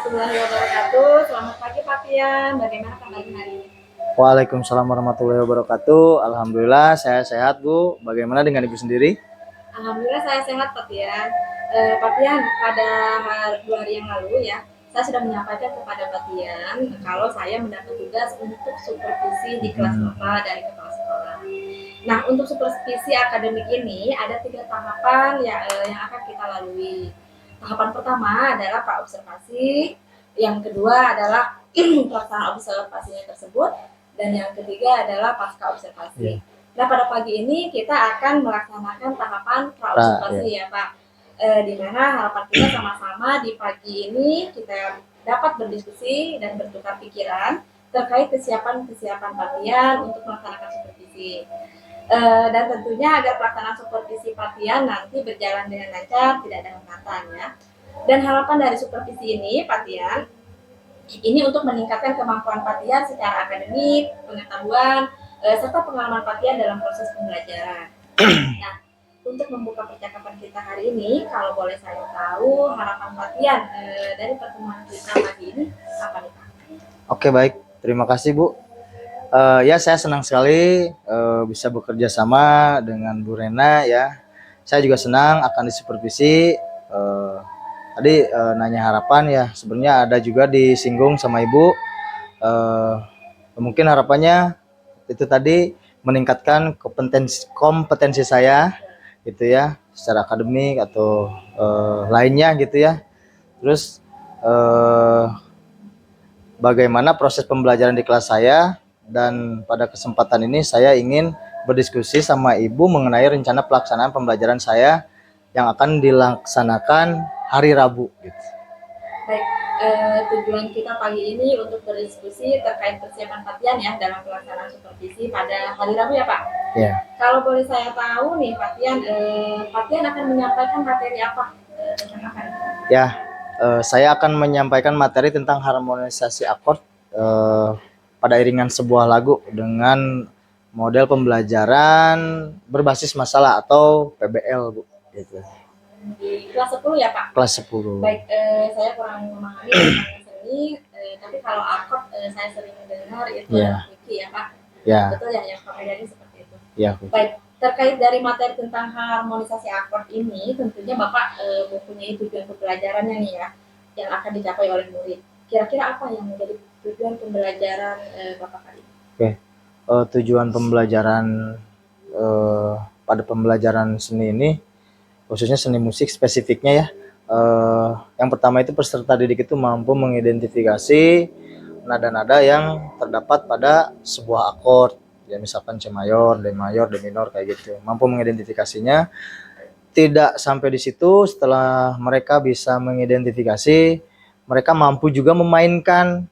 warahmatullahi wabarakatuh. Selamat pagi Pak Pian. Bagaimana kabarnya hari ini? Waalaikumsalam warahmatullahi wabarakatuh. Alhamdulillah saya sehat Bu. Bagaimana dengan Ibu sendiri? Alhamdulillah saya sehat Pak Pian. Pak Pian, pada 2 hari yang lalu ya, saya sudah menyampaikan kepada Pak Pian kalau saya mendapat tugas untuk supervisi di kelas Bapak dari kepala sekolah. Nah, untuk supervisi akademik ini ada 3 tahapan yang akan kita lalui. Tahapan pertama adalah pra-observasi, yang kedua adalah pelaksanaan observasinya tersebut, dan yang ketiga adalah pasca observasi. Iya. Nah, pada pagi ini kita akan melaksanakan tahapan pra-observasi ya Pak. Di mana harapan kita sama-sama di pagi ini kita dapat berdiskusi dan bertukar pikiran terkait kesiapan Pak Pian untuk melaksanakan supervisi. Dan tentunya agar pelaksanaan supervisi Pak Pian nanti berjalan dengan lancar, tidak ada hambatan ya. Dan harapan dari supervisi ini Pak Pian, ini untuk meningkatkan kemampuan Pak Pian secara akademik, pengetahuan, serta pengalaman Pak Pian dalam proses pembelajaran. Nah, untuk membuka percakapan kita hari ini, kalau boleh saya tahu harapan Pak Pian dari pertemuan kita pagi ini apa nih Pak? Oke, baik. Terima kasih Bu. Ya, saya senang sekali bisa bekerja sama dengan Bu Rena ya. Saya juga senang akan disupervisi. Tadi nanya harapan ya. Sebenarnya ada juga disinggung sama Ibu. Mungkin harapannya itu tadi meningkatkan kompetensi saya gitu ya, secara akademik atau lainnya gitu ya. Terus bagaimana proses pembelajaran di kelas saya, dan pada kesempatan ini saya ingin berdiskusi sama Ibu mengenai rencana pelaksanaan pembelajaran saya yang akan dilaksanakan hari Rabu gitu. Baik, tujuan kita pagi ini untuk berdiskusi terkait persiapan Pak Pian ya dalam pelaksanaan supervisi pada hari Rabu ya Pak. Ya. Kalau boleh saya tahu nih Pak Pian akan menyampaikan materi apa tentang apa? Ya, saya akan menyampaikan materi tentang harmonisasi akord pada iringan sebuah lagu dengan model pembelajaran berbasis masalah atau PBL Bu. Gitu. Di kelas 10 ya Pak? Kelas 10. Baik, saya kurang memahami tentang seni, tapi kalau akord saya sering mendengar itu adalah wiki ya Pak. Ya. Betul ya yang Pak Medani seperti itu. Ya. Baik, terkait dari materi tentang harmonisasi akord ini, tentunya Bapak mempunyai tujuan pembelajarannya nih ya, yang akan dicapai oleh murid. Kira-kira apa yang menjadi tujuan pembelajaran Bapak kali ini? Oke, tujuan pembelajaran pada pembelajaran seni ini, khususnya seni musik spesifiknya ya. Yang pertama itu peserta didik itu mampu mengidentifikasi nada-nada yang terdapat pada sebuah akord. Ya misalkan C mayor, D mayor, D minor kayak gitu. Mampu mengidentifikasinya. Tidak sampai di situ, setelah mereka bisa mengidentifikasi, mereka mampu juga memainkan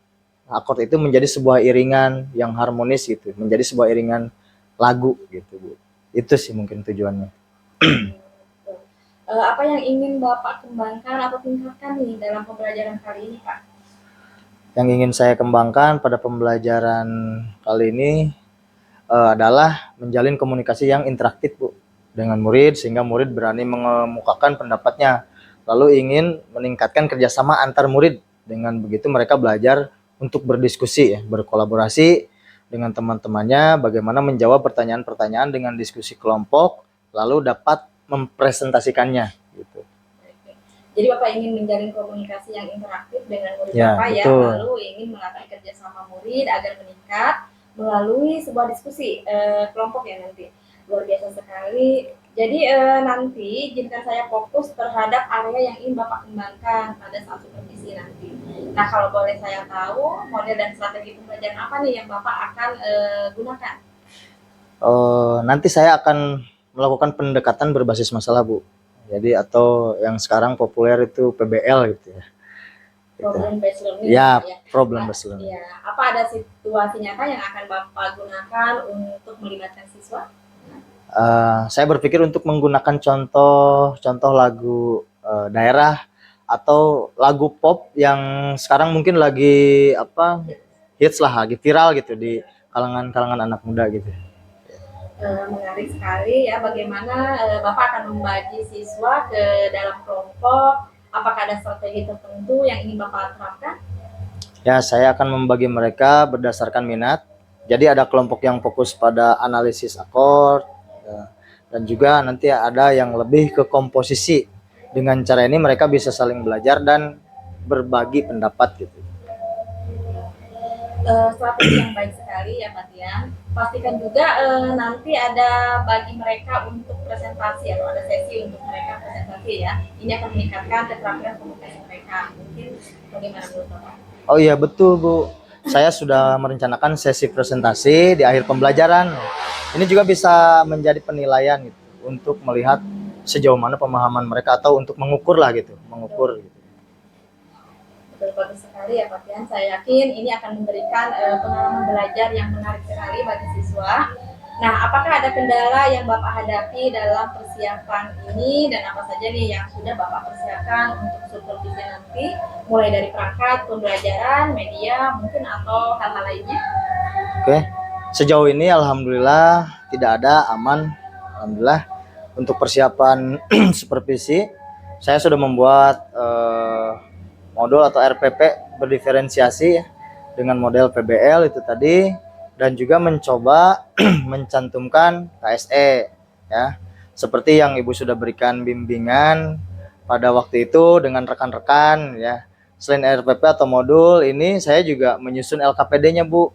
akord itu menjadi sebuah iringan yang harmonis gitu, menjadi sebuah iringan lagu gitu Bu. Itu sih mungkin tujuannya. Apa yang ingin Bapak kembangkan atau tingkatkan nih dalam pembelajaran kali ini Pak? Yang ingin saya kembangkan pada pembelajaran kali ini adalah menjalin komunikasi yang interaktif Bu dengan murid, sehingga murid berani mengemukakan pendapatnya. Lalu ingin meningkatkan kerjasama antar murid, dengan begitu mereka belajar untuk berdiskusi ya, berkolaborasi dengan teman-temannya, bagaimana menjawab pertanyaan-pertanyaan dengan diskusi kelompok, lalu dapat mempresentasikannya gitu. Jadi Bapak ingin menjalin komunikasi yang interaktif dengan murid Ya, Bapak betul. ya, lalu ingin melatih kerjasama murid agar meningkat melalui sebuah diskusi kelompok ya nanti. Luar biasa sekali. Jadi nanti izinkan saya fokus terhadap area yang ingin Bapak kembangkan pada saat supervisi nanti. Nah, kalau boleh saya tahu model dan strategi pembelajaran apa nih yang Bapak akan gunakan? Nanti saya akan melakukan pendekatan berbasis masalah Bu. Jadi atau yang sekarang populer itu PBL gitu ya. Problem based learning ya, ya. problem based learning. Ya, apa ada situasi nyata yang akan Bapak gunakan untuk melibatkan siswa? Saya berpikir untuk menggunakan contoh lagu daerah atau lagu pop yang sekarang mungkin lagi hits lah, lagi viral gitu di kalangan anak muda gitu. Menarik sekali ya bagaimana Bapak akan membagi siswa ke dalam kelompok Apakah ada strategi tertentu yang ingin Bapak terapkan? Ya, saya akan membagi mereka berdasarkan minat. Jadi ada kelompok yang fokus pada analisis akord, ya, dan juga nanti ada yang lebih ke komposisi. Dengan cara ini mereka bisa saling belajar dan berbagi pendapat gitu. Strategi yang baik sekali ya Pak Tian. Pastikan juga nanti ada bagi mereka untuk presentasi atau ada sesi untuk mereka presentasi ya. Ini akan meningkatkan keterampilan komunikasi mereka. Mungkin bagaimana menurut Bapak? Oh iya betul Bu, saya sudah merencanakan sesi presentasi di akhir pembelajaran. Ini juga bisa menjadi penilaian gitu, untuk melihat sejauh mana pemahaman mereka atau untuk mengukur lah gitu, mengukur gitu. Betul, bagus sekali ya Pak Tian. Saya yakin ini akan memberikan pengalaman belajar yang menarik sekali bagi siswa. Nah, apakah ada kendala yang Bapak hadapi dalam persiapan ini dan apa saja nih yang sudah Bapak persiapkan untuk supervisi nanti, mulai dari perangkat pembelajaran, media, mungkin atau hal-hal lainnya? Oke, sejauh ini alhamdulillah tidak ada, aman, alhamdulillah. Untuk persiapan supervisi, saya sudah membuat modul atau RPP berdiferensiasi ya, dengan model PBL itu tadi, dan juga mencoba mencantumkan KSE ya, seperti yang Ibu sudah berikan bimbingan pada waktu itu dengan rekan-rekan ya. Selain RPP atau modul ini, saya juga menyusun LKPD-nya Bu,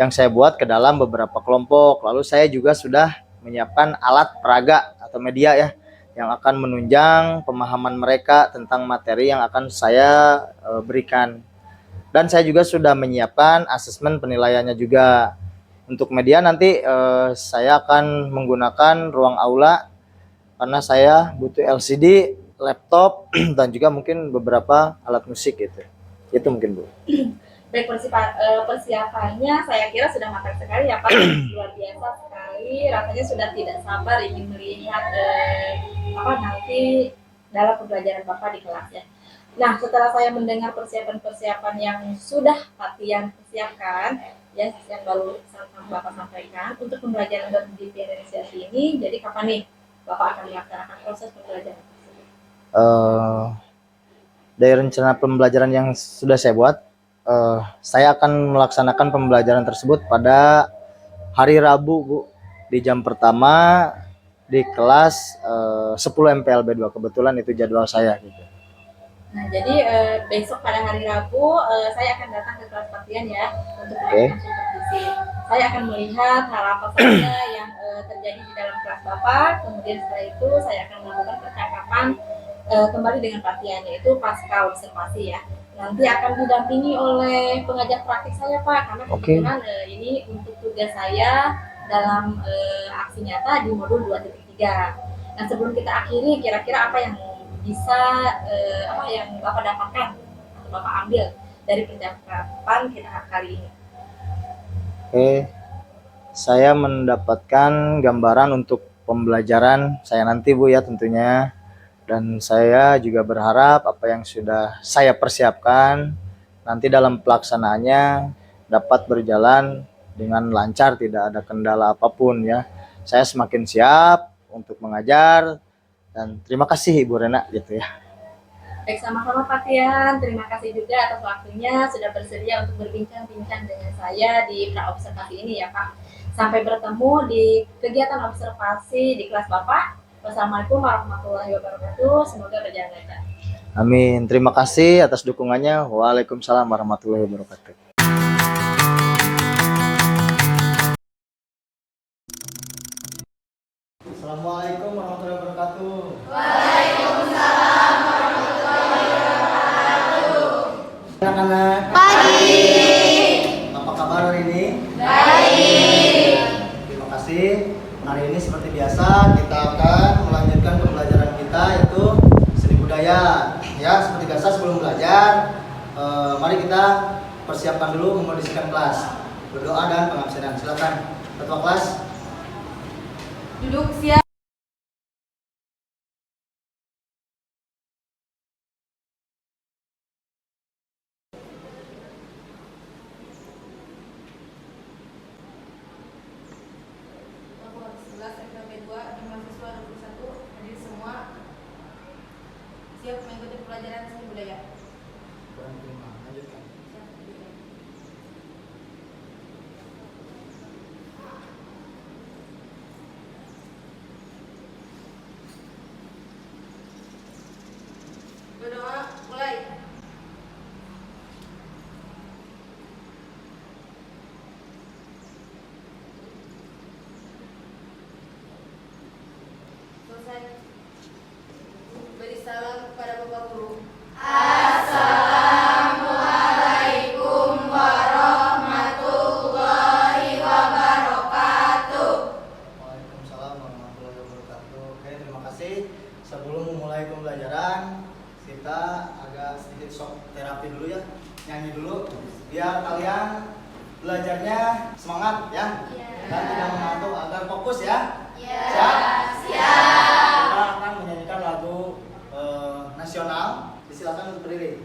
yang saya buat ke dalam beberapa kelompok. Lalu saya juga sudah menyiapkan alat peraga atau media ya, yang akan menunjang pemahaman mereka tentang materi yang akan saya berikan. Dan saya juga sudah menyiapkan asesmen penilaiannya juga. Untuk media nanti saya akan menggunakan ruang aula karena saya butuh LCD, laptop, dan juga mungkin beberapa alat musik gitu. Itu mungkin Bu. Baik, persiapannya saya kira sudah matang sekali ya Pak. Luar biasa sekali, rasanya sudah tidak sabar ingin melihat nanti dalam pembelajaran Bapak di kelas ya. Nah, setelah saya mendengar persiapan-persiapan yang sudah Pak Tian persiapkan, ya yang baru Bapak sampaikan untuk pembelajaran berdiferensiasi ini, jadi kapan nih Bapak akan melaksanakan proses pembelajaran tersebut? Dari rencana pembelajaran yang sudah saya buat, saya akan melaksanakan pembelajaran tersebut pada hari Rabu Bu, di jam pertama di kelas 10 MPLB 2. Kebetulan itu jadwal saya gitu. Nah, jadi besok pada hari Rabu saya akan datang ke kelas Patian ya untuk melakukan supervisi. Saya akan melihat hal apa saja yang terjadi di dalam kelas Bapak. Kemudian setelah itu saya akan melakukan percakapan kembali dengan Patian, yaitu pasca observasi ya. Nanti akan didampingi oleh pengajar praktik saya Pak, karena kebetulan ini untuk tugas saya dalam aksi nyata di modul 2.3. Nah, sebelum kita akhiri, kira-kira apa yang bisa yang Bapak dapatkan atau Bapak ambil dari percakapan kita kali ini? Saya mendapatkan gambaran untuk pembelajaran saya nanti Bu ya tentunya, dan saya juga berharap apa yang sudah saya persiapkan nanti dalam pelaksanaannya dapat berjalan dengan lancar, tidak ada kendala apapun ya. Saya semakin siap untuk mengajar. Dan terima kasih Ibu Rena gitu ya. Baik, sama-sama Pak Tian. Terima kasih juga atas waktunya sudah bersedia untuk berbincang-bincang dengan saya di pra-observasi ini ya Pak. Sampai bertemu di kegiatan observasi di kelas Bapak. Wassalamualaikum warahmatullahi wabarakatuh. Semoga berjalan lancar. Amin. Terima kasih atas dukungannya. Waalaikumsalam warahmatullahi wabarakatuh. Assalamualaikum warahmatullahi wabarakatuh. Waalaikumsalam warahmatullahi wabarakatuh. Anak-anak. Pagi. Apa kabar hari ini? Baik. Terima kasih. Hari ini seperti biasa kita akan melanjutkan pembelajaran kita, yaitu seni budaya. Ya, seperti biasa sebelum belajar, mari kita persiapkan dulu mengondisikan kelas, berdoa dan pengabsenan. Silakan ketua kelas. Duduk siap. Siap mengikuti pelajaran Beri salam kepada Bapak Guru. Assalamualaikum warahmatullahi wabarakatuh. Waalaikumsalam warahmatullahi wabarakatuh. Oke, terima kasih. Sebelum memulai pembelajaran, kita agak sedikit shock terapi dulu ya. Nyanyi dulu biar kalian belajarnya semangat ya. Dan tidak mengantuk agar fokus ya. Siap? Kita akan menyanyikan lagu nasional. Silakan untuk berdiri.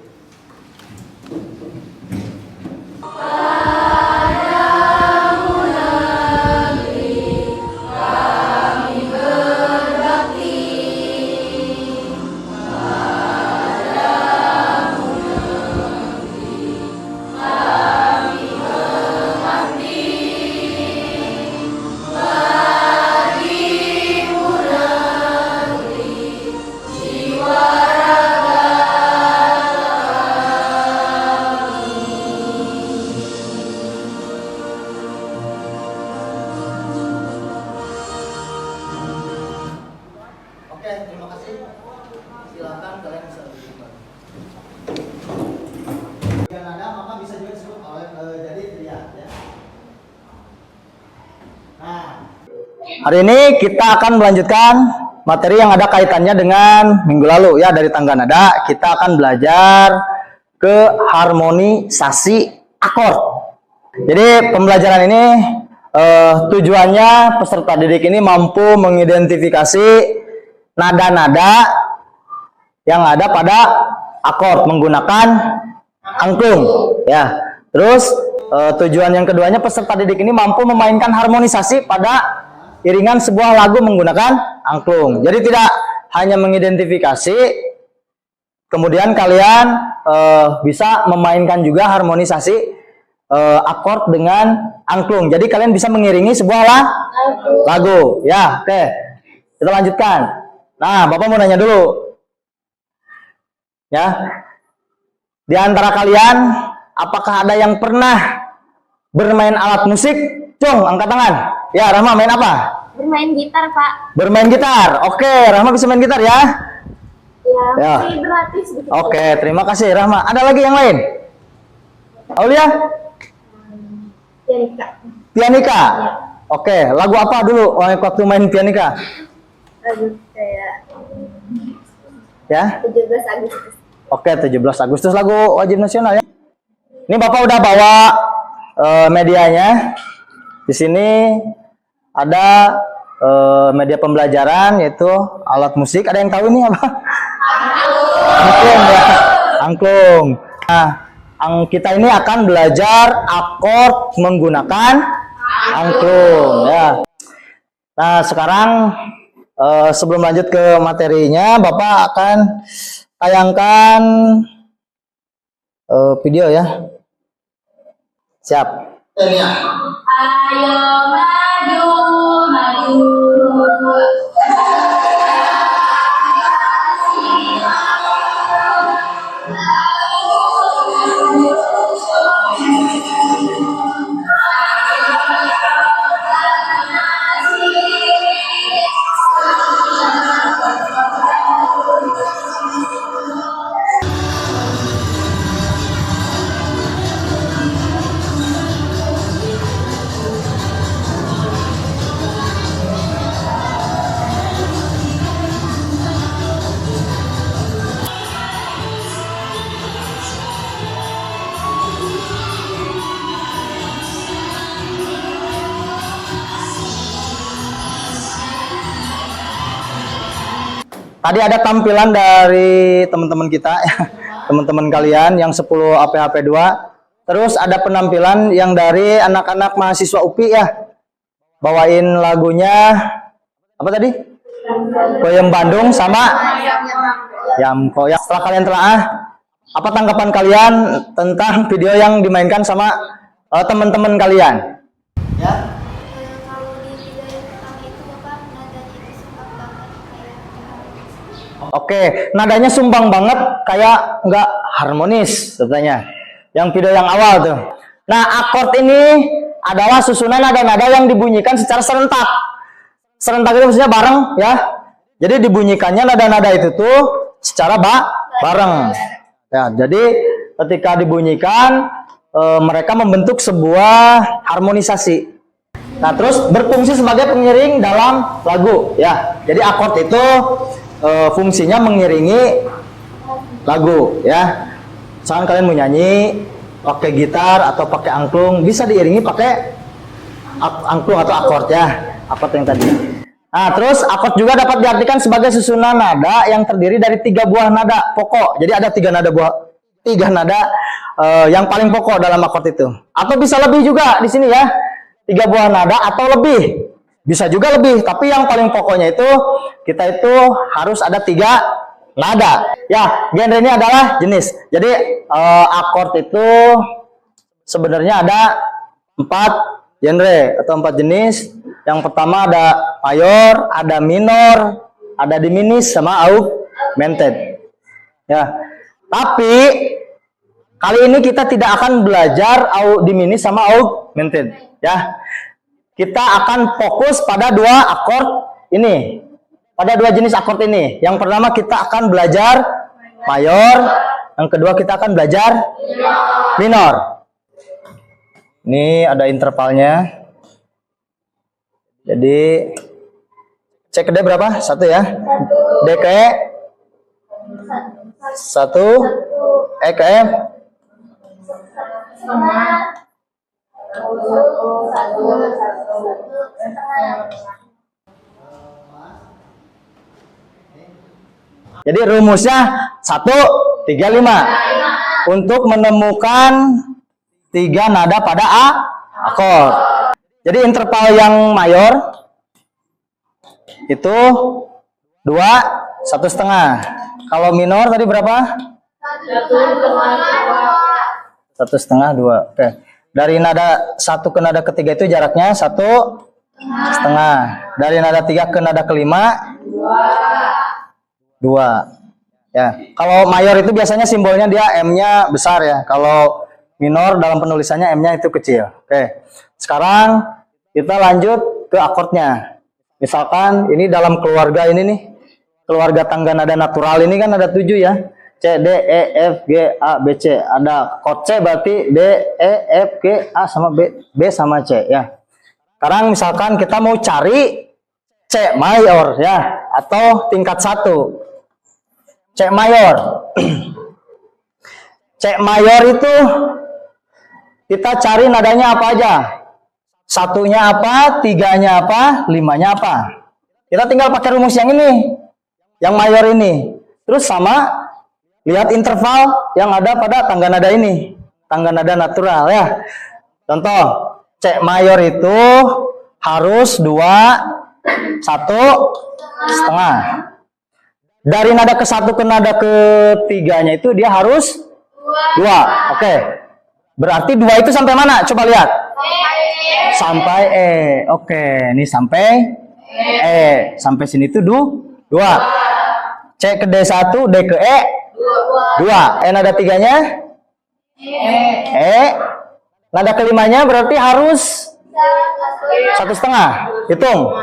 Oke, terima kasih. Silakan kalian bisa berdiri kembali. Yang ada maka bisa juga disebut oleh jadi teriak ya. Nah, Hari ini kita akan melanjutkan materi yang ada kaitannya dengan minggu lalu ya, dari tangga nada. Kita akan belajar ke harmonisasi akord. Jadi pembelajaran ini tujuannya peserta didik ini mampu mengidentifikasi nada-nada yang ada pada akord menggunakan angklung ya. Terus tujuan yang keduanya peserta didik ini mampu memainkan harmonisasi pada iringan sebuah lagu menggunakan angklung. Jadi tidak hanya mengidentifikasi, kemudian kalian bisa memainkan juga harmonisasi akord dengan angklung. Jadi kalian bisa mengiringi sebuah lagu. Ya, oke. Kita lanjutkan. Nah, Bapak mau nanya dulu. Ya. Di antara kalian, apakah ada yang pernah bermain alat musik? Cung, angkat tangan. Ya, Rahma main apa? Bermain gitar, Pak. Bermain gitar. Oke, Rahma bisa main gitar ya? Ya, masih gratis gitu. Oke, terima kasih Rahma. Ada lagi yang lain? Aulia? Pianika. Pianika. Oke, lagu apa dulu waktu main pianika? Lagu kayak Ya. 17 Agustus. Oke, 17 Agustus lagu wajib nasional ya. Ini Bapak udah bawa medianya. Di sini ada media pembelajaran yaitu alat musik. Ada yang tahu ini apa? Angklung ya. Angklung. Nah, kita ini akan belajar akord menggunakan angklung ya. Nah, sekarang sebelum lanjut ke materinya, Bapak akan tayangkan video ya. Siap. Ayo maju, maju. Tadi ada tampilan dari teman-teman kita, teman-teman kalian yang 10 APHP 2. Terus ada penampilan yang dari anak-anak mahasiswa UPI ya. Bawain lagunya apa tadi? Koyem Bandung sama Yamko. Ya, setelah kalian telaah, apa tanggapan kalian tentang video yang dimainkan sama teman-teman kalian? ya. Kalau di video yang pertama itu Bapak nadanya itu sumpah banget kayak Oke, nadanya sumbang banget kayak nggak harmonis katanya. Yang video yang awal tuh. Nah, akord ini adalah susunan nada-nada yang dibunyikan secara serentak. Serentak itu maksudnya bareng ya. Jadi dibunyikannya nada-nada itu tuh secara bareng. Ya, jadi ketika dibunyikan mereka membentuk sebuah harmonisasi. Nah, terus berfungsi sebagai pengiring dalam lagu ya. Jadi akord itu fungsinya mengiringi lagu ya. Misalkan kalian mau nyanyi pakai gitar atau pakai angklung, bisa diiringi pakai angklung atau akord ya, akord yang tadi. Nah, terus akord juga dapat diartikan sebagai susunan nada yang terdiri dari 3 buah nada pokok. Jadi ada 3 nada yang paling pokok dalam akord itu. Atau bisa lebih juga di sini ya. 3 buah nada atau lebih. Bisa juga lebih, tapi yang paling pokoknya itu kita itu harus ada 3 nada. Ya, genre ini adalah jenis. Jadi akord itu sebenarnya ada 4 genre atau 4 jenis. Yang pertama ada mayor, ada minor, ada diminished sama augmented. Ya. Tapi kali ini kita tidak akan belajar diminished sama augmented, ya. Kita akan fokus pada 2 akord ini. Pada 2 jenis akord ini. Yang pertama kita akan belajar mayor, yang kedua kita akan belajar minor. Ini ada intervalnya. Jadi cek ke D berapa? 1 ya. D ke E 1, E ke F Jadi rumusnya 1, 3, 5 untuk menemukan 3 nada pada akord. Jadi interval yang mayor itu 2, 1,5. Kalau minor tadi berapa? 1,5, 2. Oke. Dari nada 1 ke nada ketiga itu jaraknya 1,5. Dari nada 3 ke nada kelima 2. Ya. Kalau mayor itu biasanya simbolnya dia M-nya besar ya. Kalau minor dalam penulisannya M-nya itu kecil. Oke. Sekarang kita lanjut ke akordnya. Misalkan ini dalam keluarga ini nih. Keluarga tangga nada natural ini kan ada 7 ya. C, D, E, F, G, A, B, C. Ada chord C berarti D, E, F, G, A sama B sama C ya. Sekarang misalkan kita mau cari C mayor ya. Atau tingkat 1. C mayor. C mayor itu kita cari nadanya apa aja. 1-nya apa, 3-nya apa, 5-nya apa. Kita tinggal pakai rumus yang ini. Yang mayor ini. Terus sama lihat interval yang ada pada tangga nada ini. Tangga nada natural ya. Contoh, C mayor itu harus 2, 1,5. Dari nada ke-1 ke nada ke-3-nya itu dia harus 2. Oke. Berarti 2 itu sampai mana? Coba lihat. Sampai E. Oke, ini sampai E. Sampai sini itu 2. C ke D1, D ke E 2. E nada 3-nya E. Nada kelimanya berarti harus 1,5. Hitung.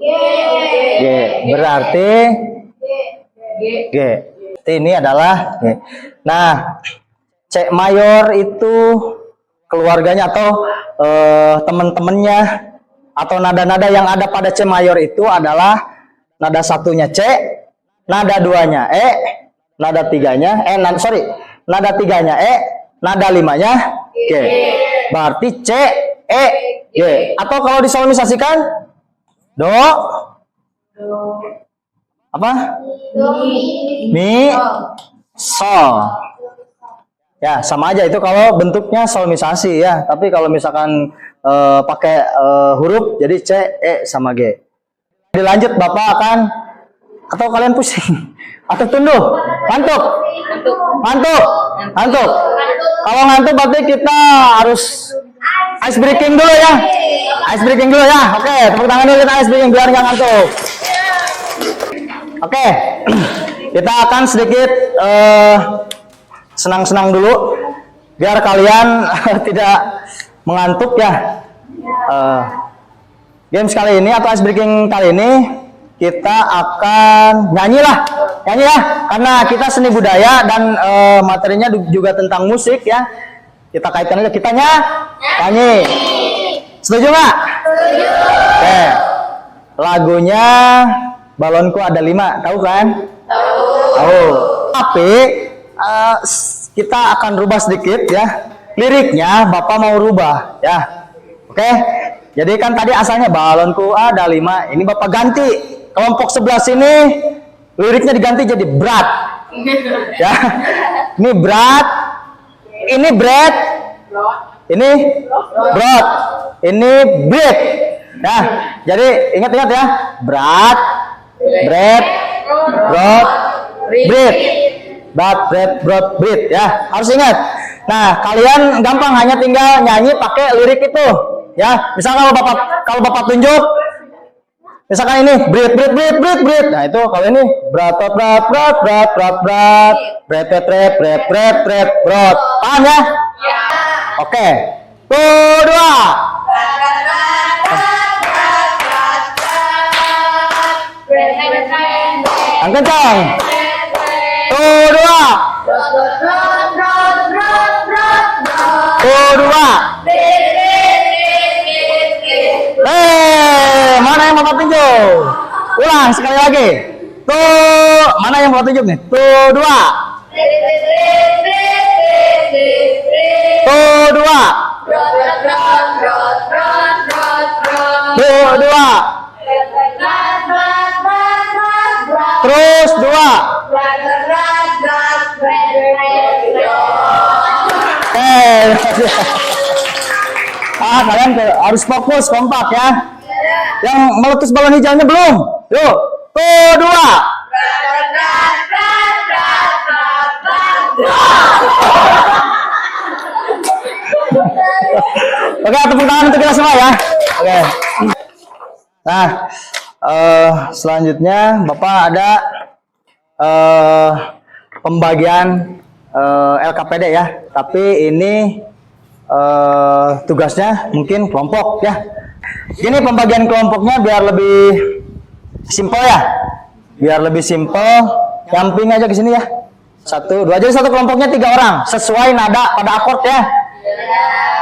G. Berarti G. Ini adalah G. Nah, C mayor itu keluarganya atau teman-temannya atau nada-nada yang ada pada C mayor itu adalah nada 1-nya C, nada 2-nya E, nada 3-nya nada 3-nya E, nada 5-nya G. Berarti C, E, G. Atau kalau disolmisasikan do apa? Mi, sol. Ya, sama aja itu kalau bentuknya solmisasi ya. Tapi kalau misalkan pakai huruf jadi C, E sama G. Dilanjut Bapak akan atau kalian pusing atau tunduk, ngantuk. Kalau ngantuk berarti kita harus ice breaking dulu ya. Oke, tepuk tangan dulu kita ice breaking biar nggak ngantuk. Oke, kita akan sedikit senang-senang dulu biar kalian tidak mengantuk ya. Games kali ini atau ice breaking kali ini kita akan nyanyi ya, karena kita seni budaya dan materinya juga tentang musik ya. Kita kaitkan aja, kita nyanyi. Setuju nggak? Setuju. Oke. Lagunya Balonku Ada 5, tahu kan? Tahu. Tapi kita akan rubah sedikit ya. Liriknya Bapak mau rubah ya. Oke. Jadi kan tadi asalnya Balonku Ada 5, ini Bapak ganti. Kelompok sebelah sini liriknya diganti jadi berat. Ya. Ini berat. Ini bread. Ini broad. Ini bread. Nah, jadi ingat-ingat ya. Berat, bread, broad, bread. Berat, bread, broad, bread ya. Harus ingat. Nah, kalian gampang hanya tinggal nyanyi pakai lirik itu. Ya, misalnya kalau Bapak tunjuk, misalkan ini bread. Nah, itu kalau ini berat, bread, broad. Paham ya? Oke. 1, 2. Yang kencang. 1, 2. 1, 2. Mana yang Bapak tunjuk? Ulang sekali lagi. Tuh, mana yang Bapak tunjuk nih? 1, 2. 1, 2. 2. Terus 2. Kalian harus fokus, kompak ya. Yang meletus balon hijaunya belum? Yuk, 2. Oke, tepuk tangan untuk kita semua ya. Oke. Nah, selanjutnya Bapak ada pembagian LKPD ya. Tapi ini tugasnya mungkin kelompok ya. Gini pembagian kelompoknya biar lebih simpel ya. Biar lebih simpel, camping aja ke sini ya. 1, 2. Jadi satu kelompoknya 3 orang sesuai nada pada akord ya.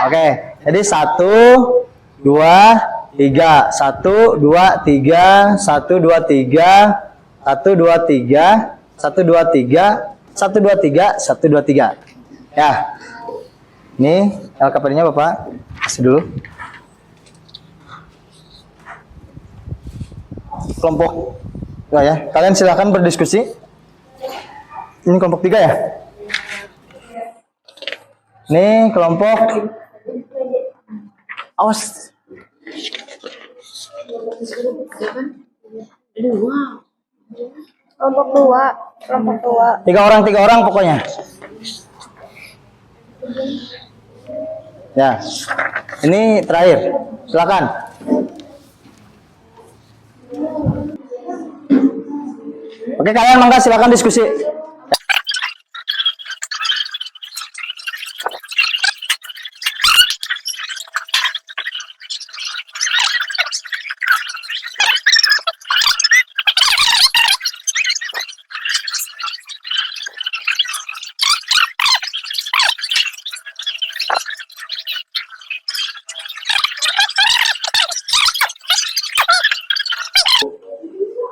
Oke, jadi 1, 2, 3, 1, 2, 3, 1, 2, 3, 1, 2, 3, 1, 2, 3, 1, 2, 3, 1, 2, 3. Ya, ini LKPD-nya Bapak kasih dulu. Kelompok, ya, kalian silahkan berdiskusi. Ini kelompok 3 ya. Ini kelompok. Awas. Kelompok 2. 3 orang pokoknya. Ya. Ini terakhir. Silakan. Oke, kalian mangga silakan diskusi.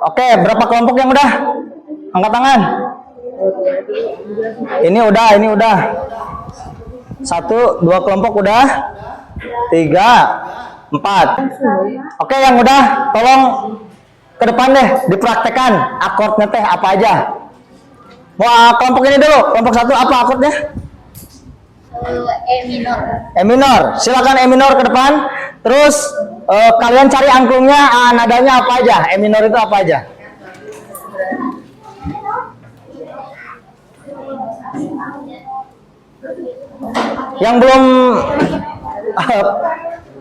Oke, berapa kelompok yang udah? Angkat tangan. Ini udah. 1, 2 kelompok udah. 3, 4. Oke, yang udah tolong ke depan deh dipraktekkan akordnya teh apa aja. Wah, kelompok ini dulu. Kelompok 1 apa akordnya? E minor. E minor. Silakan E minor ke depan. Terus kalian cari angklungnya, nadanya apa aja? E minor itu apa aja? Yang belum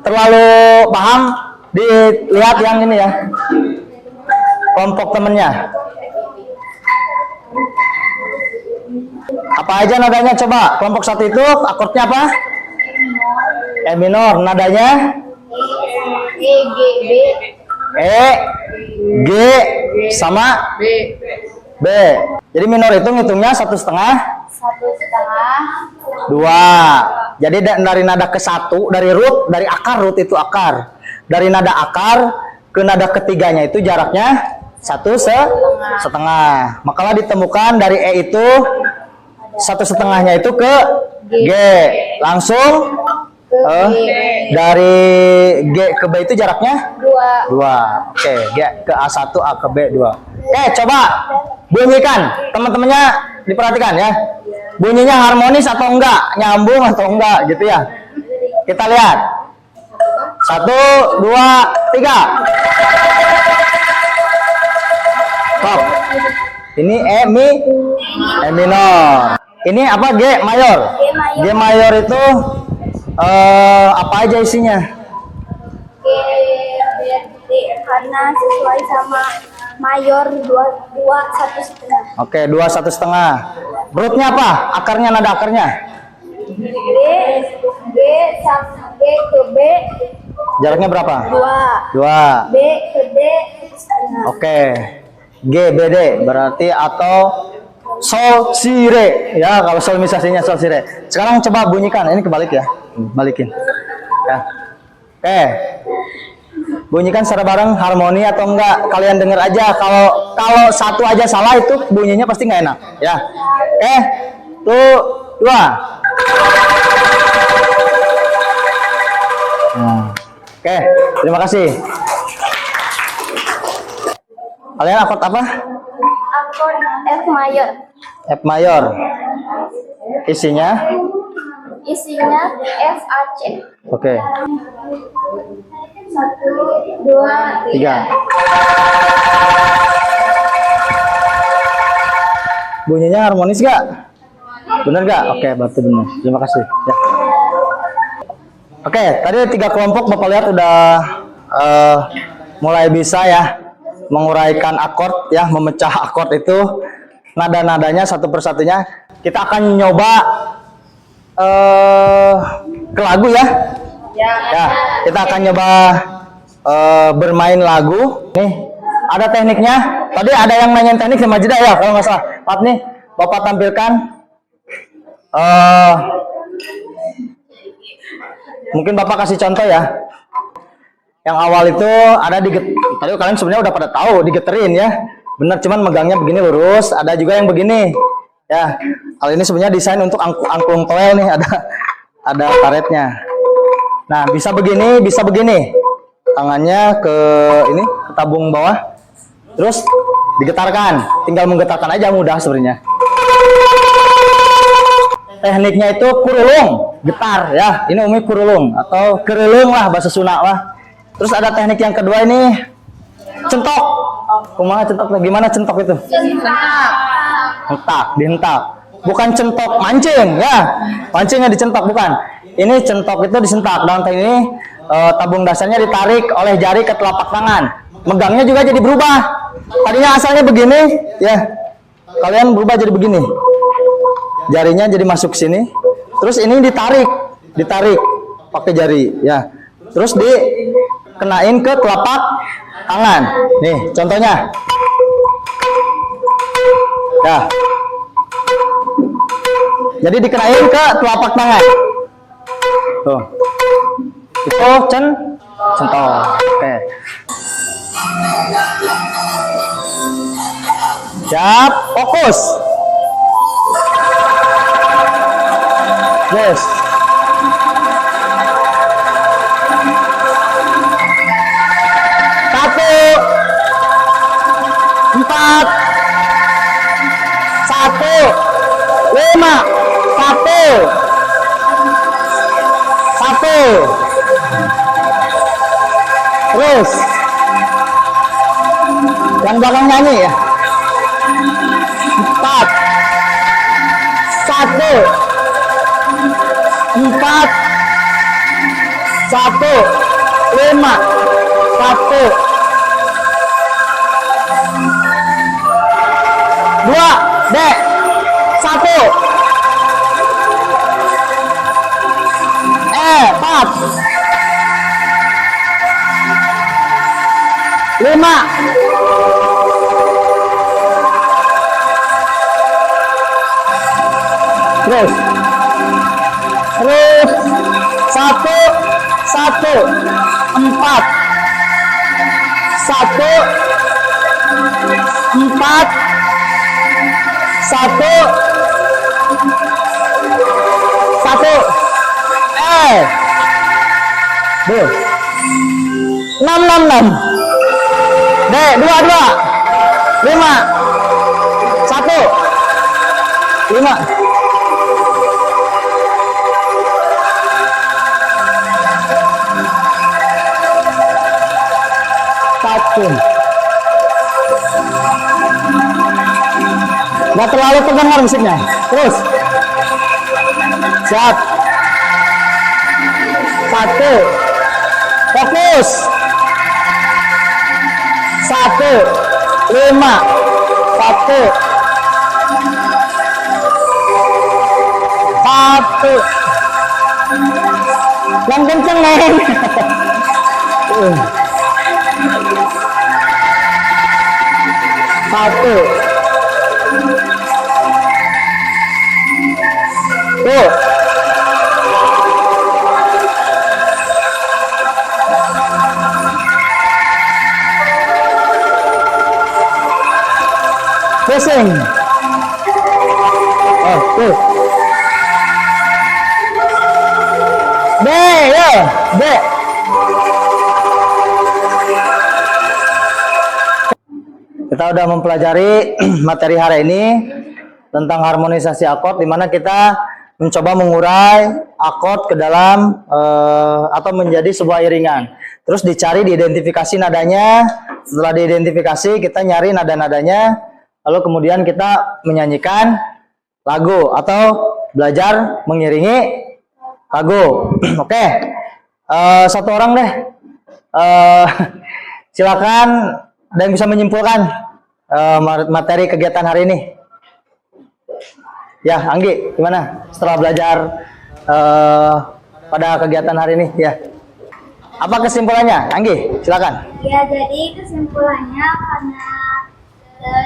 terlalu paham, dilihat yang ini ya. Kelompok temennya. Apa aja nadanya coba? Kelompok 1 itu akordnya apa? E minor. Nadanya? E, G, B. E, G, sama B. Jadi minor itu ngitungnya 1/2, 1/2, 2. Jadi dari nada ke 1, dari root, dari akar, root itu akar. Dari nada akar ke nada ketiganya itu jaraknya 1/2. Makalah ditemukan dari E itu 1/2-nya itu ke G. Langsung dari G ke B itu jaraknya 2. Oke, G ke A1, A ke B 2. Coba bunyikan, teman-temannya diperhatikan ya. Bunyinya harmonis atau enggak, nyambung atau enggak gitu ya. Kita lihat. 1, 2, 3. Stop. Ini E minor. Ini apa? G mayor. G mayor itu apa aja isinya? G karena sesuai sama mayor 1/2. Oke, 2/1/2. Rootnya apa? Akarnya, nada akarnya? G ke B Jaraknya berapa? 2. B ke D 1/2. Oke. G, B, D berarti atau sol, si, re. Ya, kalau solmisasinya sol, si, re. Sekarang coba bunyikan. Ini kebalik ya. Balikin. Ya. Oke. Bunyikan secara bareng, harmoni atau enggak. Kalian denger aja. Kalau satu aja salah itu bunyinya pasti nggak enak. Ya. Tuh, 2. Oke, terima kasih. Kalian akord apa? Akord F mayor. F mayor. Isinya? Isinya F AC. Oke. 1, 2, 3. Bunyinya harmonis gak? Bener gak? Oke, berarti benar. Terima kasih. Ya. Oke, tadi 3 kelompok Bapak lihat udah mulai bisa ya menguraikan akord ya, memecah akord itu nada-nadanya satu persatunya. Kita akan nyoba ke lagu ya. Ya, kita akan nyoba bermain lagu. Nih, ada tekniknya. Tadi ada yang nanyain teknik sama jeda ya, kalau nggak salah. Pak nih, Bapak tampilkan. Mungkin Bapak kasih contoh ya. Yang awal itu ada tadi kalian sebenarnya udah pada tahu digeterin ya. Bener, cuman megangnya begini lurus. Ada juga yang begini. Ya, hal ini sebenarnya desain untuk angklung toel nih, ada karetnya. Nah, bisa begini, bisa begini. Tangannya ke ini, ke tabung bawah. Terus digetarkan. Tinggal menggetarkan aja, mudah sebenarnya. Tekniknya itu kurulung, getar ya. Ini umumnya kurulung atau kerelung lah bahasa Sunda lah. Terus ada teknik yang kedua ini centok. Kumaha centok? Gimana centok itu? Hentak, dihentak. Bukan centok mancing ya. Mancingnya dicentok bukan. Ini centok itu disentak. Dalam teknik ini tabung dasarnya ditarik oleh jari ke telapak tangan. Megangnya juga jadi berubah. Tadinya asalnya begini ya. Kalian berubah jadi begini. Jarinya jadi masuk sini. Terus ini ditarik pakai jari ya. Terus dikenain ke telapak tangan. Nih, contohnya. Ya. Jadi dikenain ke telapak tangan. Tuh. Itu centok. Oke. Siap, fokus. Yes. Satu, 4, 1, 5, 1. Terus yang belakang nyanyi ya. 4, 1, 4, 1, 5, 1, 2, dek, 1, 4, 5. Terus. 1, 1, 4. 1, 4. 1, 1. 6, 6, 6. D, 2, 2. 5. 1. 5. Nggak terlalu terdengar musiknya. Terus. Siap. 1. Fokus. 1. 5. 1. 1. Yang kenceng, Neng. 1. Tuh. Pusing. Oh, tuh. B, ya, B. Kita udah mempelajari materi hari ini tentang harmonisasi akord, di mana kita mencoba mengurai akord ke dalam atau menjadi sebuah iringan. Terus dicari, diidentifikasi nadanya. Setelah diidentifikasi, kita nyari nada-nadanya. Lalu kemudian kita menyanyikan lagu atau belajar mengiringi lagu. Oke, satu orang deh. Silakan, ada yang bisa menyimpulkan materi kegiatan hari ini? Ya, Anggi, gimana setelah belajar pada kegiatan hari ini? Ya, apa kesimpulannya, Anggi? Silakan. Ya, jadi kesimpulannya karena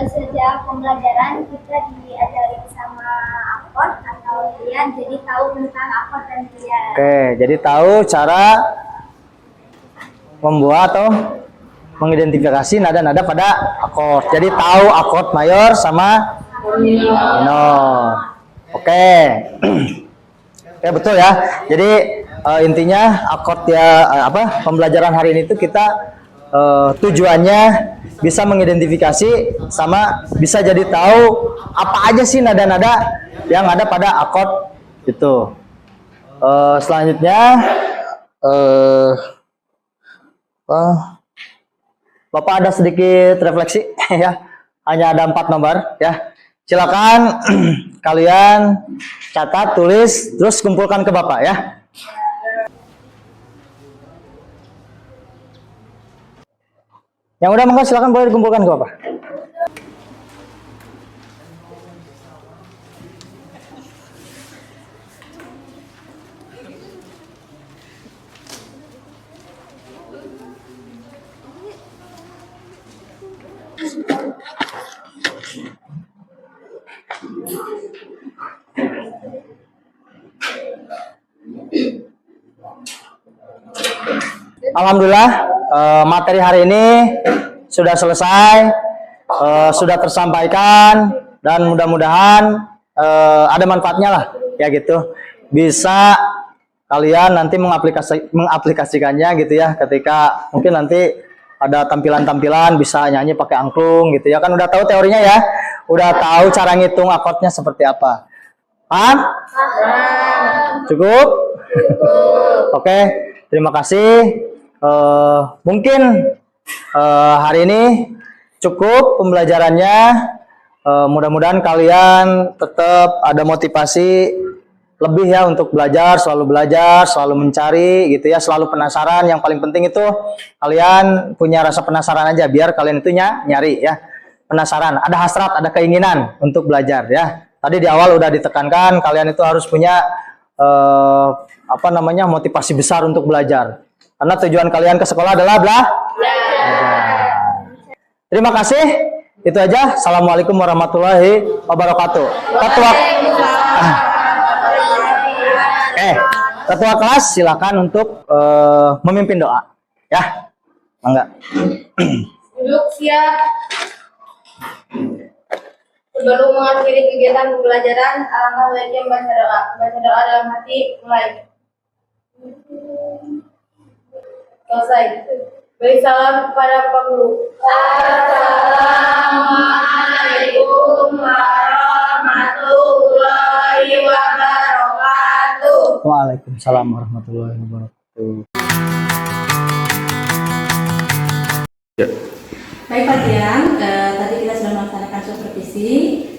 sejak pembelajaran kita diajari sama akord atau lian, jadi tahu tentang akord dan lian. Oke, jadi tahu cara membuat atau mengidentifikasi nada-nada pada akord. Jadi tahu akord mayor sama minor. Oke. Oke, betul ya. Jadi intinya akord ya pembelajaran hari ini itu kita tujuannya bisa mengidentifikasi sama bisa jadi tahu apa aja sih nada-nada yang ada pada akord itu. Selanjutnya Bapak ada sedikit refleksi ya. Hanya ada 4 nomor ya. Silakan kalian catat, tulis, terus kumpulkan ke Bapak ya. Yang udah monggo silakan boleh dikumpulkan ke Bapak. Alhamdulillah materi hari ini sudah selesai, sudah tersampaikan, dan mudah-mudahan ada manfaatnya lah ya gitu. Bisa kalian nanti mengaplikasikannya gitu ya, ketika mungkin nanti ada tampilan-tampilan bisa nyanyi pakai angklung gitu ya, kan udah tahu teorinya ya, udah tahu cara ngitung akordnya seperti apa. Paham? Cukup? Oke, terima kasih. Mungkin hari ini cukup pembelajarannya. Mudah-mudahan kalian tetap ada motivasi lebih ya untuk belajar, selalu mencari gitu ya, selalu penasaran. Yang paling penting itu kalian punya rasa penasaran aja, biar kalian itu nyari ya, penasaran, ada hasrat, ada keinginan untuk belajar ya. Tadi di awal udah ditekankan kalian itu harus punya motivasi besar untuk belajar. Karena tujuan kalian ke sekolah adalah belajar. Terima kasih. Itu aja. Assalamualaikum warahmatullahi wabarakatuh. Ketua kelas silakan untuk memimpin doa. Ya, mangga. Duduk siap. Sebelum mengakhiri kegiatan pembelajaran, alangkah baiknya membaca doa. Baca doa dalam hati, mulai. Selesai. Beri salam kepada Bapak Guru. Assalamualaikum warahmatullahi wabarakatuh. Waalaikumsalam warahmatullahi wabarakatuh. Baik Pak Tian, tadi kita sudah melaksanakan supervisi.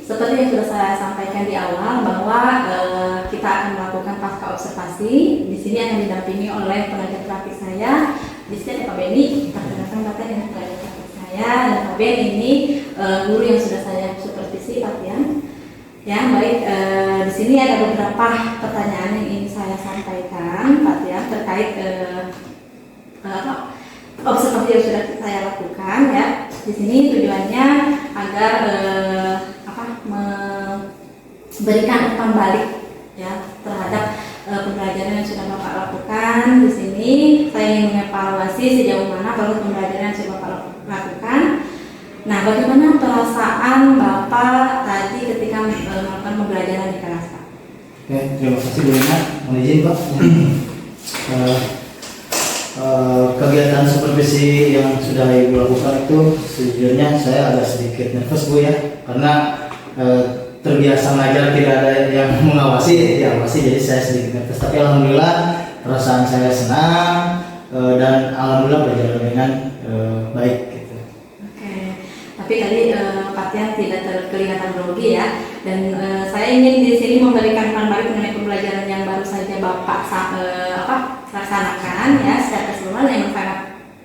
Seperti yang sudah saya sampaikan di awal bahwa kita akan melakukan pasca observasi. Di sini akan didampingi oleh pengajar praktik saya. Di sini ada Pak Beni, perkenalkan Pak Tian dengan pengajar praktik saya. Dan Pak Ben ini guru yang sudah saya supervisi Pak Tian. Ya baik, di sini ada beberapa pertanyaan yang ingin saya sampaikan Pak Tian terkait observasi yang sudah saya lakukan ya. Di sini tujuannya agar memberikan umpan balik ya terhadap pembelajaran yang sudah Bapak lakukan. Di sini saya ingin mengevaluasi sejauh mana proses pembelajaran yang sudah Bapak lakukan. Nah, bagaimana perasaan Bapak tadi ketika melakukan pembelajaran di kelas, Pak? Oke, terima kasih Bu Lina. Mohon izin Pak. Kegiatan supervisi yang sudah Ibu lakukan itu sejujurnya saya agak sedikit nervous Bu ya, karena terbiasa mengajar tidak ada yang mengawasi, jadi saya sedikit nervous. Tapi alhamdulillah perasaan saya senang dan alhamdulillah berjalan dengan baik gitu. Oke, tapi tadi Pak Tian tidak kelihatan grogi ya, dan saya ingin di sini memberikan umpan balik mengenai pembelajaran yang baru saja Bapak laksanakan ya secara keseluruhan. Yang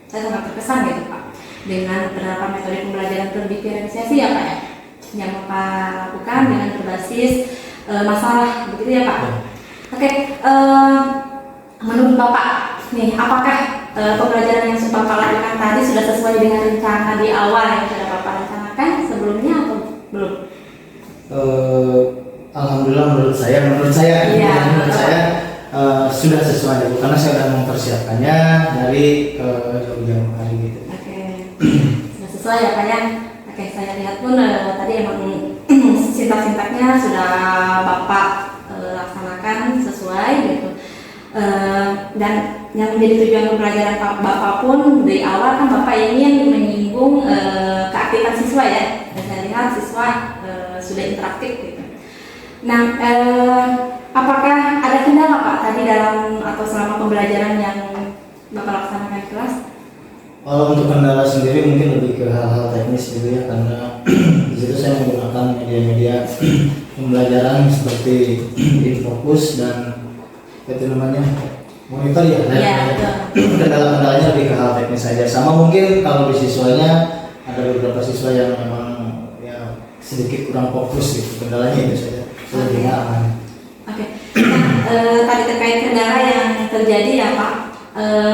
saya sangat terkesan gitu Pak dengan penerapan metode pembelajaran terdiferensiasi ya Pak ya yang Bapak lakukan dengan berbasis masalah begitu ya Pak. Oke, menurut Bapak nih apakah pembelajaran yang Bapak lakukan tadi sudah sesuai dengan rencana di awal yang sudah Bapak rencanakan sebelumnya atau belum? Alhamdulillah menurut saya sudah sesuai karena saya sudah mempersiapkannya dari jauh-jauh hari gitu. Oke, sudah sesuai ya Pak ya. Oke, saya lihat pun tadi emang sintak-sintaknya sudah Bapak laksanakan sesuai gitu. Dan yang menjadi tujuan pembelajaran Bapak pun dari awal kan Bapak ingin menyinggung keaktifan siswa ya. Dan saya lihat siswa sudah interaktif gitu. Nah, apakah ada kendala Pak tadi dalam atau selama pembelajaran yang Bapak laksanakan di kelas? Kalau untuk kendala sendiri mungkin lebih ke hal-hal teknis gitu ya, karena di situ saya menggunakan media-media pembelajaran seperti InFocus dan itu namanya monitor ya. Iya, betul. Kendala-kendalanya lebih ke hal teknis saja. Sama mungkin kalau di siswanya ada beberapa siswa yang memang ya sedikit kurang fokus gitu. Kendalanya itu saja. Lebih aman. Oke. Nah, tadi terkait kendala yang terjadi ya Pak.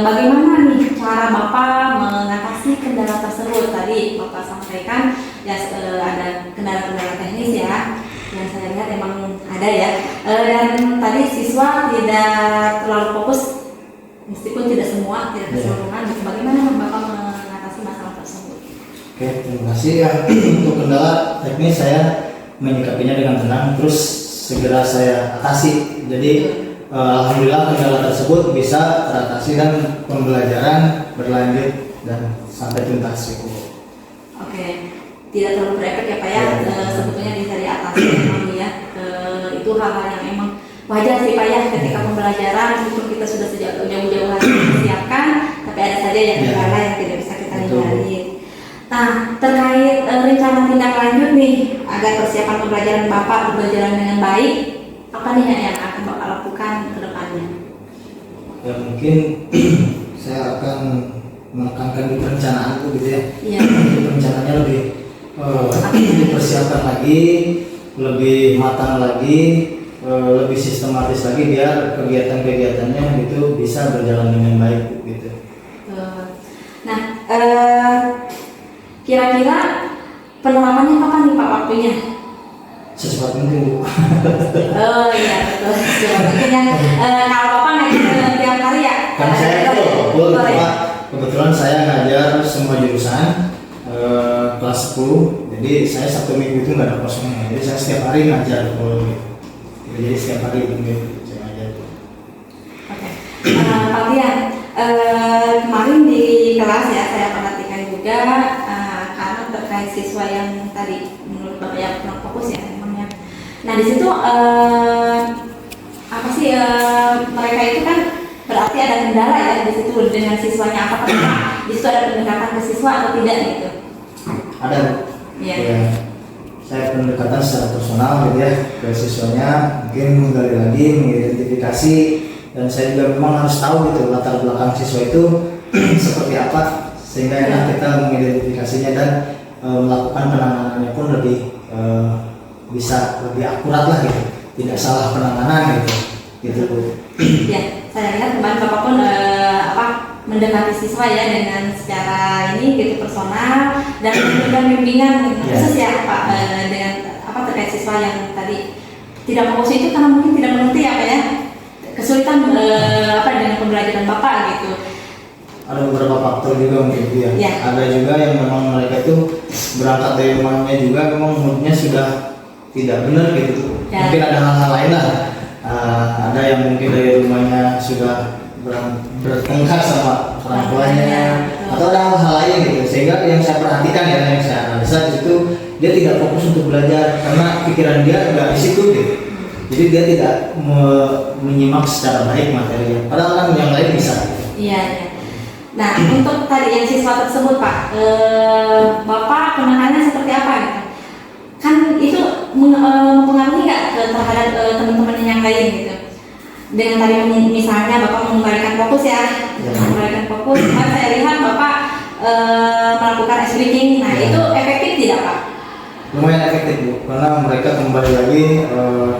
Bagaimana nih cara Bapak mengatasi kendala tersebut? Tadi Bapak sampaikan ya ada kendala-kendala teknis ya, yang saya lihat emang ada ya. Dan tadi siswa tidak terlalu fokus, meskipun tidak semua, tidak keseluruhan. Bagaimana Bapak mengatasi masalah tersebut? Oke, terima kasih ya. Untuk kendala teknis saya menyikapinya dengan tenang, terus segera saya atasi. Jadi alhamdulillah kendala tersebut bisa teratasi dan pembelajaran berlanjut dan sampai tuntas gitu. Oke, tidak terlalu berefek ya Pak ya. Sebetulnya bisa diatasi memang ya. Itu hal-hal yang emang wajar sih Pak ya ketika pembelajaran meskipun kita sudah jauh-jauh hari mempersiapkan, tapi ada saja yang kendala yang tidak bisa kita hindari. Nah, terkait rencana tindak lanjut nih agar persiapan pembelajaran Bapak berjalan dengan baik, apa nih yang akan Bapak lakukan ke depannya? Ya mungkin saya akan menekankan di perencanaan itu gitu ya. Iya. Perencanaannya lebih dipersiapkan lagi, lebih matang lagi, lebih sistematis lagi biar kegiatan-kegiatannya itu bisa berjalan dengan baik gitu. Nah, Kira-kira penerapannya kapan nih Pak waktunya? Secepat mungkin Bu. Oh iya betul. Coba mungkin ya. Kalau Bapak ngajar tiap hari ya? Kan saya betul Pak. Kebetulan saya ngajar semua jurusan kelas 10. Jadi saya Sabtu Minggu itu nggak ada kosongnya. Jadi saya setiap hari ngajar gitu. Jadi setiap hari mungkin saya ngajar. Oke. Pak Tian, kemarin di kelas ya saya perhatikan juga karena terkait siswa yang tadi menurut Bapak yang kurang fokus ya memangnya. Nah di situ apa sih mereka itu kan berarti ada kendala ya di situ dengan siswanya, apakah di situ ada pendekatan ke siswa atau tidak gitu? Ada Bu. Iya. Ya. Saya pendekatan secara personal gitu ya ke siswanya, mungkin menggali lagi, mengidentifikasi, dan saya juga memang harus tahu gitu latar belakang siswa itu seperti apa sehingga enak kita mengidentifikasinya dan melakukan penanganannya pun lebih bisa lebih akurat lah gitu, tidak salah penanganan gitu Bu. Ya, saya lihat kemarin Bapak pun mendekati siswa ya dengan secara ini gitu personal dan memberikan bimbingan khusus ya Pak dengan terkait siswa yang tadi tidak fokus itu karena mungkin tidak mengerti apa ya kesulitan dengan pembelajaran Bapak gitu. Ada beberapa faktor juga mungkin ya. Ya. Ada juga yang memang mereka itu berangkat dari rumahnya juga memang moodnya sudah tidak benar gitu. Ya. Mungkin ada hal-hal lain lah. Ada yang mungkin dari rumahnya sudah bertengkar sama orang tuanya atau ada hal-hal lain gitu. Sehingga yang saya perhatikan ya, yang saya analisa itu dia tidak fokus untuk belajar karena pikiran dia nggak di situ gitu. Jadi dia tidak menyimak secara baik materinya. Padahal kan yang lain bisa. Iya. Nah, untuk tadi yang siswa tersebut Pak, Bapak penanganannya seperti apa gitu? Kan itu mempengaruhi nggak terhadap teman-teman yang lain gitu? Dengan tadi misalnya Bapak mengembalikan fokus ya, mengembalikan fokus, kemarin saya lihat Bapak melakukan ice breaking, nah itu efektif tidak Pak? Lumayan efektif Bu, karena mereka kembali lagi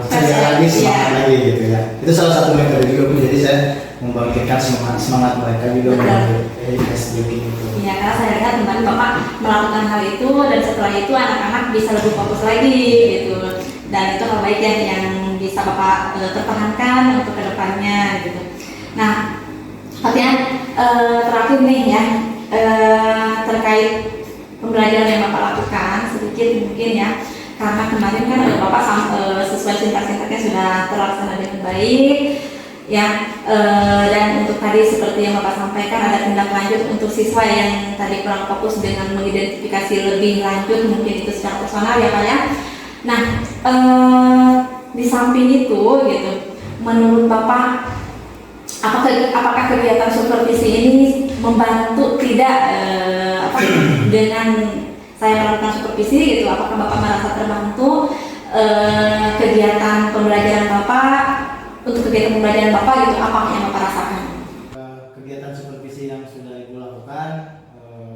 ceria lagi, semangat lagi gitu ya. Itu salah satu metode juga Bu, jadi saya membangkitkan semangat mereka juga melalui ice breaking itu. Iya, karena saya lihat kemarin Bapak melakukan hal itu dan setelah itu anak-anak bisa lebih fokus lagi gitu. Dan itu hal baik ya yang bisa Bapak tertahankan untuk kedepannya gitu. Nah, Fatian terakhir nih ya terkait pembelajaran yang Bapak lakukan sedikit mungkin ya, karena kemarin kan Bapak sesuai sintak-sintaknya sudah terlaksana dengan baik ya, dan untuk tadi seperti yang Bapak sampaikan ada tindak lanjut untuk siswa yang tadi kurang fokus dengan mengidentifikasi lebih lanjut mungkin itu secara personal ya Pak ya. Nah di samping itu gitu, menurut Bapak apakah kegiatan supervisi ini membantu tidak dengan saya melakukan supervisi gitu, apakah Bapak merasa terbantu kegiatan pembelajaran Bapak, untuk kegiatan pembelajaran Bapak gitu, apa yang Bapak rasakan? Kegiatan supervisi yang sudah Ibu lakukan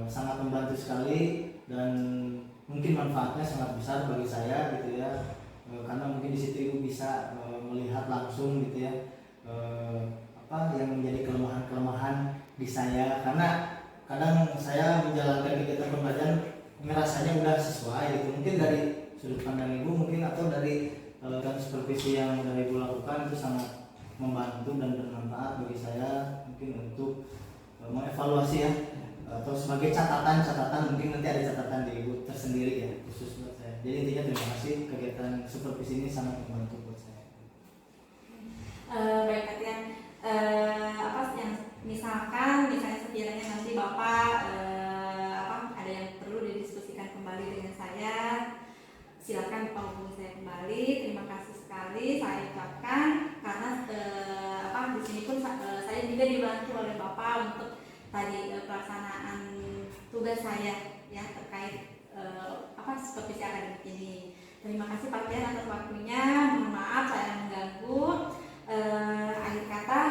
sangat membantu sekali dan mungkin manfaatnya sangat besar bagi saya gitu ya, karena mungkin di situ Ibu bisa melihat langsung gitu ya apa yang menjadi kelemahan-kelemahan di saya, karena kadang saya menjalankan kegiatan pembelajaran ngerasanya udah sesuai gitu, mungkin dari sudut pandang Ibu mungkin atau dari supervisi yang sudah Ibu lakukan itu sangat membantu dan bermanfaat bagi saya mungkin untuk mengevaluasi ya, atau sebagai catatan mungkin nanti ada catatan di Ibu tersendiri ya khusus buat saya. Jadi intinya terima kasih, kegiatan supervisi ini sangat membantu buat saya. Baik Katian, yang misalnya sekiranya nanti Bapak ada yang perlu didiskusikan kembali dengan saya, silakan Bapak hubungi saya kembali. Terima kasih sekali saya ucapkan karena di sini pun saya juga dibantu oleh Bapak untuk tadi pelaksanaan tugas saya ya terkait supervisi akademik ini. Terima kasih Pak Tian atas waktunya. Mohon maaf saya mengganggu. Akhir kata